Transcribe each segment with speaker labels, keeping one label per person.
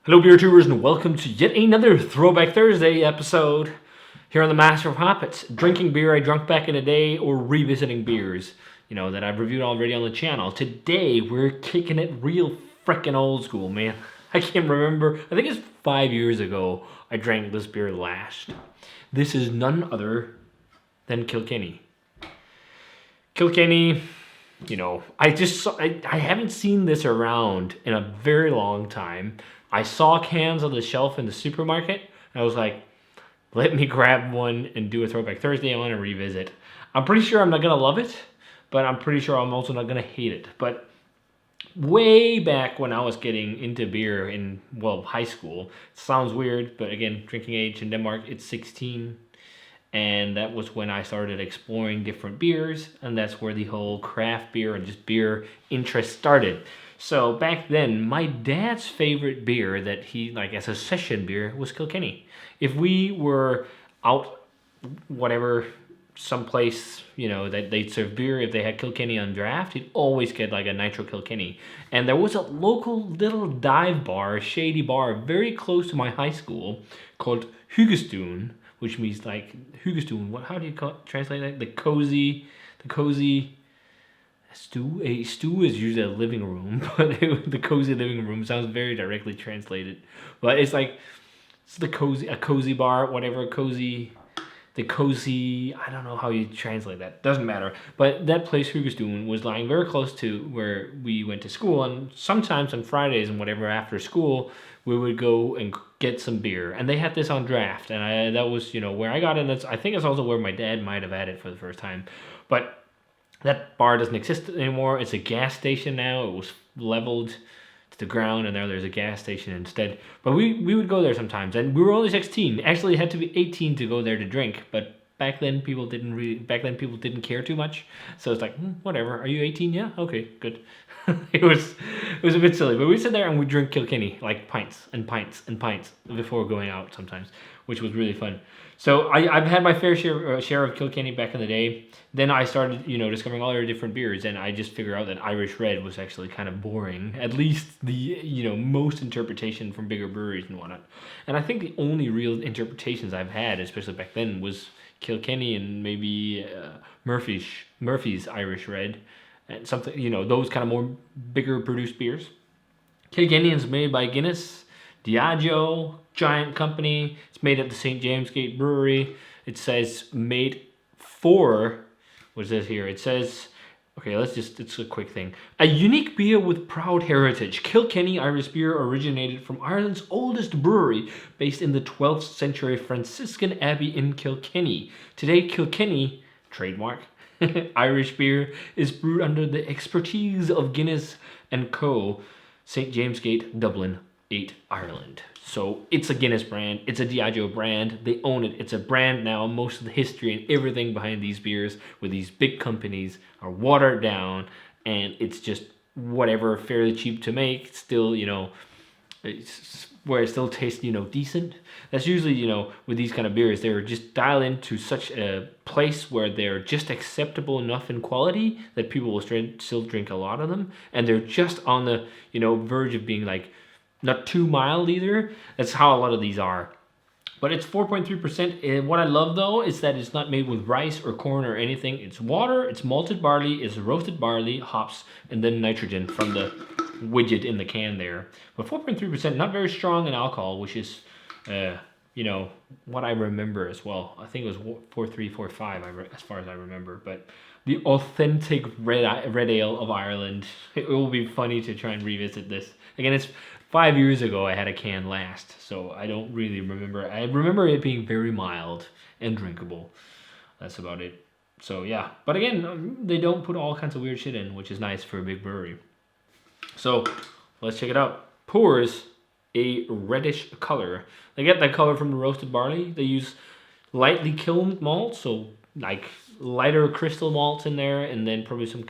Speaker 1: Hello, beer tubers, and welcome to yet another Throwback Thursday episode here on the Master of Hoppets. Drinking beer I drunk back in the day, or revisiting beers, that I've reviewed already on the channel. Today, we're kicking it real frickin' old school, man. I can't remember. I think it's 5 years ago I drank this beer last. This is none other than Kilkenny. Kilkenny, I haven't seen this around in a very long time. I saw cans on the shelf in the supermarket, and I was like, let me grab one and do a Throwback Thursday on and revisit. I'm pretty sure I'm not going to love it, but I'm pretty sure I'm also not going to hate it. But way back when I was getting into beer in, high school, it sounds weird, but again, drinking age in Denmark, it's 16. And that was when I started exploring different beers, and that's where the whole craft beer and just beer interest started. So back then, my dad's favorite beer that he, like as a session beer, was Kilkenny. If we were out, whatever, someplace, that they'd serve beer, if they had Kilkenny on draft, he'd always get like a Nitro Kilkenny. And there was a local little dive bar, shady bar, very close to my high school called Hugestuen, which means like Hugestuen. How do you translate that? The cozy stew. A stew is usually a living room, but the cozy living room sounds very directly translated. But it's like a cozy bar, whatever, cozy. The cozy, I don't know how you translate that. Doesn't matter. But that place, Hugestuen, was lying very close to where we went to school. And sometimes on Fridays and whatever after school, we would go and get some beer. And they had this on draft. And that was, where I got it. I think it's also where my dad might have had it for the first time. But that bar doesn't exist anymore. It's a gas station now. It was leveled to the ground, and there's a gas station instead. But we would go there sometimes, and we were only 16. Actually, it had to be 18 to go there to drink. But back then, people didn't care too much. So it's like, whatever. Are you 18? Yeah. Okay. Good. it was a bit silly, but we sit there and we drink Kilkenny like pints and pints and pints before going out sometimes, which was really fun. So I've had my fair share of Kilkenny back in the day. Then I started, discovering all their different beers, and I just figured out that Irish Red was actually kind of boring. At least the, most interpretation from bigger breweries and whatnot. And I think the only real interpretations I've had, especially back then, was Kilkenny and maybe Murphy's Irish Red, and something, those kind of more bigger produced beers. Kilkenny is made by Guinness, Diageo, giant company. It's made at the St. James Gate Brewery. It says made for, what is this here? It says, okay, it's a quick thing. A unique beer with proud heritage. Kilkenny Irish beer originated from Ireland's oldest brewery, based in the 12th century Franciscan Abbey in Kilkenny. Today, Kilkenny, trademark, Irish beer is brewed under the expertise of Guinness and Co., St. James Gate, Dublin, 8, Ireland. So it's a Guinness brand. It's a Diageo brand. They own it. It's a brand now. Most of the history and everything behind these beers with these big companies are watered down, and it's just whatever, fairly cheap to make. Still, it's where it still tastes, decent. That's usually, with these kind of beers, they're just dialed into such a place where they're just acceptable enough in quality that people will still drink a lot of them, and they're just on the, verge of being like not too mild either. That's how a lot of these are. But it's 4.3%. And what I love, though, is that it's not made with rice or corn or anything. It's water, it's malted barley, it's roasted barley, hops, and then nitrogen from the widget in the can there. But 4.3%, not very strong in alcohol, which is, what I remember as well. I think it was 4.3, 4.5, as far as I remember. But the authentic red ale of Ireland. It will be funny to try and revisit this. Again, it's 5 years ago I had a can last, so I don't really remember. I remember it being very mild and drinkable. That's about it. So yeah, but again, they don't put all kinds of weird shit in, which is nice for a big brewery. So let's check it out. Pours a reddish color. They get that color from the roasted barley. They use lightly kilned malt, so like lighter crystal malts in there, and then probably some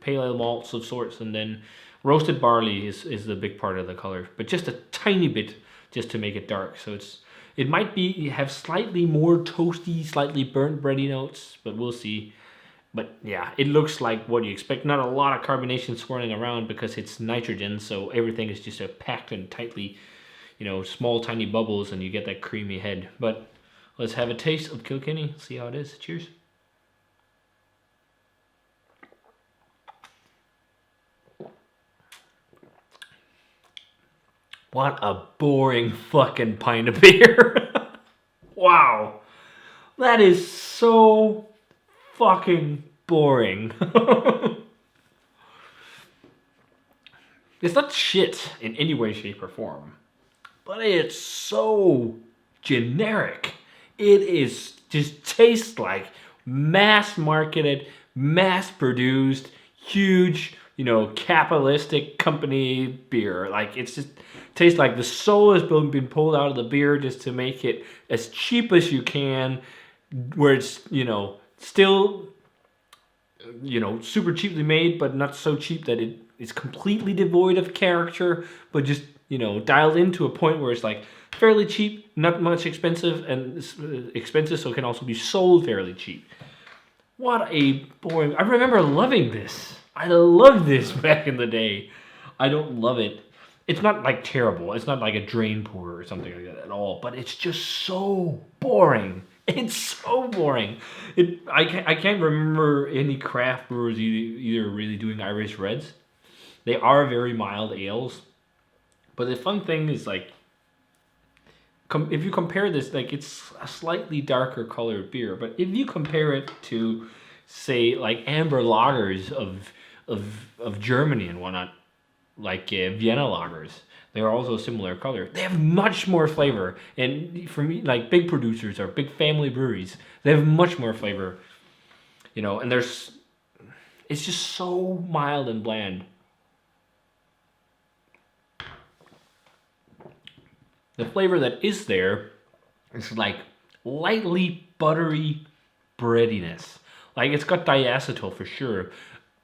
Speaker 1: pale ale malts of sorts, and then roasted barley is the big part of the color, but just a tiny bit just to make it dark. So it might have slightly more toasty, slightly burnt bready notes, but we'll see. But yeah, it looks like what you expect. Not a lot of carbonation swirling around because it's nitrogen, so everything is just packed and tightly, small tiny bubbles, and you get that creamy head. But let's have a taste of Kilkenny. See how it is. Cheers. What a boring fucking pint of beer. Wow. That is so fucking boring. It's not shit in any way, shape, or form. But it's so generic. It is just tastes like mass marketed, mass produced, huge, capitalistic company beer. Like it's just tastes like the soul has been pulled out of the beer just to make it as cheap as you can, where it's still super cheaply made, but not so cheap that it is completely devoid of character, but just dialed into a point where it's like fairly cheap, not much expensive, and expensive, so it can also be sold fairly cheap. What a boring! I remember loving this. I loved this back in the day. I don't love it. It's not like terrible. It's not like a drain pour or something like that at all. But it's just so boring. It's so boring. I can't remember any craft brewers either really doing Irish Reds. They are very mild ales. But the fun thing is, like, if you compare this, like, it's a slightly darker colored beer. But if you compare it to, say, like amber lagers of Germany and whatnot, like Vienna lagers, they're also a similar color. They have much more flavor, and for me, like big producers or big family breweries, they have much more flavor, and it's just so mild and bland. The flavor that is there is like lightly buttery breadiness. Like it's got diacetyl for sure.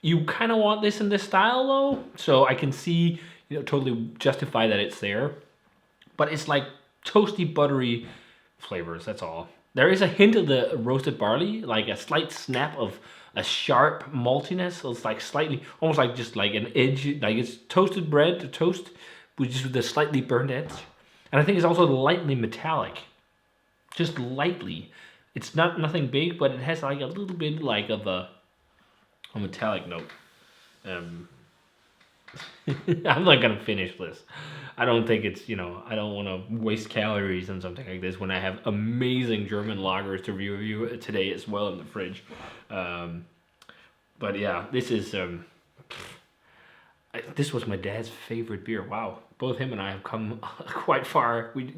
Speaker 1: You kind of want this in this style though, so I can see, totally justify that it's there. But it's like toasty, buttery flavors, that's all. There is a hint of the roasted barley, like a slight snap of a sharp maltiness. So it's like slightly, almost like just like an edge, like it's toasted bread to toast, with the slightly burned edge. And I think it's also lightly metallic, just lightly. It's nothing big, but it has like a little bit like of a metallic note. I'm not gonna finish this. I don't think it's I don't want to waste calories on something like this when I have amazing German lagers to review today as well in the fridge. But yeah, this is this was my dad's favorite beer. Wow, both him and I have come quite far. We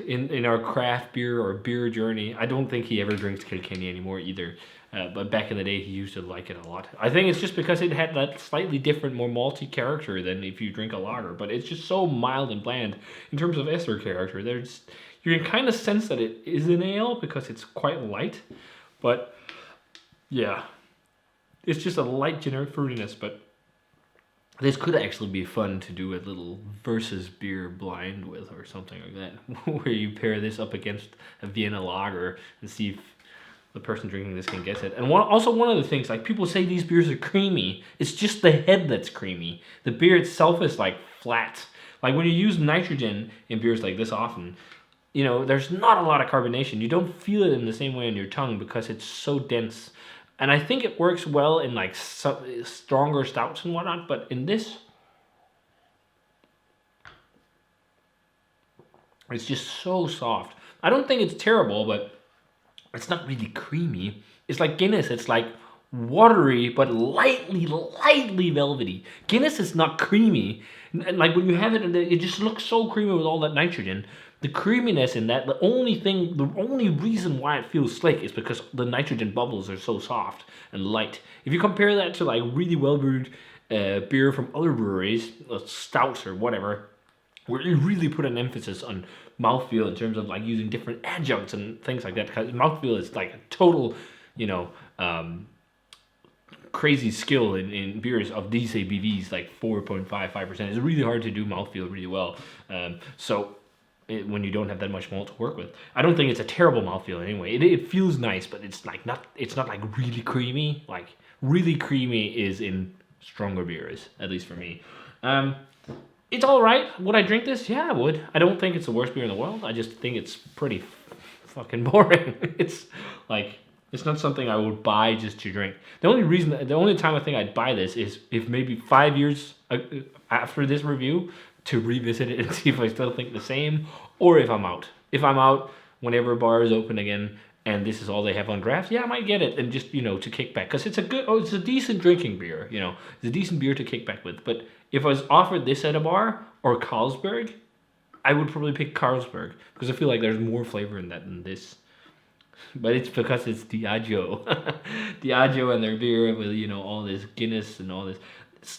Speaker 1: in our craft beer or beer journey. I don't think he ever drinks Kilkenny anymore either. But back in the day, he used to like it a lot. I think it's just because it had that slightly different, more malty character than if you drink a lager. But it's just so mild and bland in terms of ester character. You can kind of sense that it is an ale because it's quite light. But yeah, it's just a light generic fruitiness. But this could actually be fun to do a little versus beer blind with or something like that, where you pair this up against a Vienna lager and see if the person drinking this can guess it. And one of the things, like people say these beers are creamy, it's just the head that's creamy. The beer itself is like flat. Like when you use nitrogen in beers like this often, there's not a lot of carbonation. You don't feel it in the same way on your tongue because it's so dense. And I think it works well in like stronger stouts and whatnot, but in this, it's just so soft. I don't think it's terrible, but it's not really creamy. It's like Guinness. It's like watery, but lightly velvety. Guinness is not creamy. And like when you have it, it just looks so creamy with all that nitrogen. The creaminess in that, the only reason why it feels slick is because the nitrogen bubbles are so soft and light. If you compare that to like really well brewed beer from other breweries, stouts or whatever, where you really put an emphasis on mouthfeel in terms of like using different adjuncts and things like that, because mouthfeel is like a total, crazy skill in beers of these ABVs, like 4.5%. It's really hard to do mouthfeel really well. When you don't have that much malt to work with. I don't think it's a terrible mouthfeel anyway. It feels nice, but it's not like really creamy. Like really creamy is in stronger beers, at least for me. It's all right. Would I drink this? Yeah, I would. I don't think it's the worst beer in the world. I just think it's pretty fucking boring. It's like it's not something I would buy just to drink. The only time I think I'd buy this is if maybe 5 years after this review to revisit it and see if I still think the same, or if I'm out. If I'm out whenever a bar is open again and this is all they have on draft, yeah, I might get it and just to kick back because it's a decent drinking beer. It's a decent beer to kick back with. But if I was offered this at a bar or Carlsberg, I would probably pick Carlsberg because I feel like there's more flavor in that than this. But it's because it's Diageo, Diageo and their beer with all this Guinness and all this.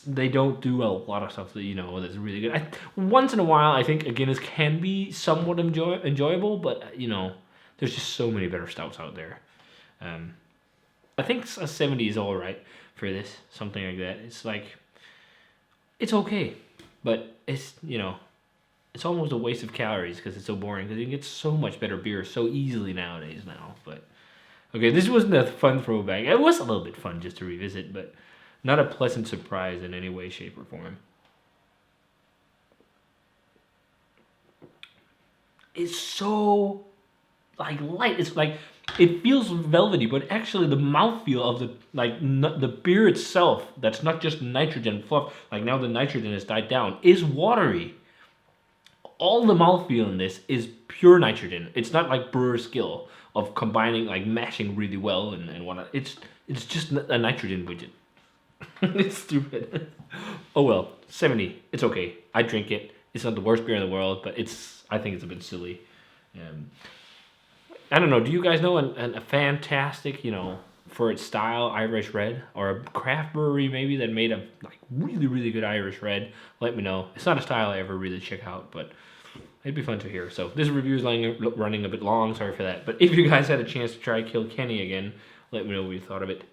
Speaker 1: They don't do a lot of stuff that that's really good. Once in a while, I think a Guinness can be somewhat enjoyable, but there's just so many better stouts out there. I think a 70 is all right for this, something like that. It's like it's okay, but it's almost a waste of calories because it's so boring. Because you can get so much better beer so easily nowadays now. But okay, this wasn't a fun throwback. It was a little bit fun just to revisit, but not a pleasant surprise in any way, shape, or form. It's so light. It's like it feels velvety, but actually the mouthfeel of the beer itself, that's not just nitrogen fluff. Like now the nitrogen has died down, is watery. All the mouthfeel in this is pure nitrogen. It's not like brewer's skill of combining, mashing really well and whatnot. It's just a nitrogen widget. It's stupid. Oh well, 70. It's okay. I drink it. It's not the worst beer in the world, but I think it's a bit silly. I don't know. Do you guys know a fantastic, for its style, Irish red, or a craft brewery maybe that made a really really good Irish red? Let me know. It's not a style I ever really check out, but it'd be fun to hear. So this review is running a bit long. Sorry for that. But if you guys had a chance to try Kilkenny again, let me know what you thought of it.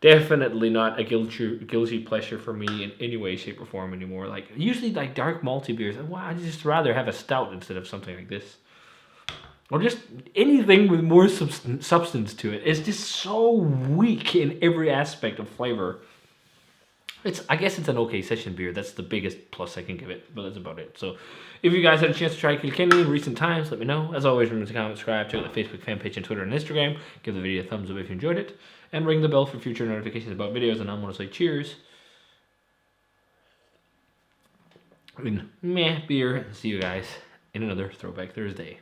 Speaker 1: Definitely not a guilty pleasure for me in any way, shape, or form anymore. Usually dark malty beers, I'd just rather have a stout instead of something like this. Or just anything with more substance to it. It's just so weak in every aspect of flavor. I guess it's an okay session beer. That's the biggest plus I can give it, but that's about it. So, if you guys had a chance to try Kilkenny in recent times, let me know. As always, remember to comment, subscribe, check out the Facebook fan page and Twitter and Instagram. Give the video a thumbs up if you enjoyed it, and ring the bell for future notifications about videos. And I'm gonna say cheers. Meh beer. See you guys in another Throwback Thursday.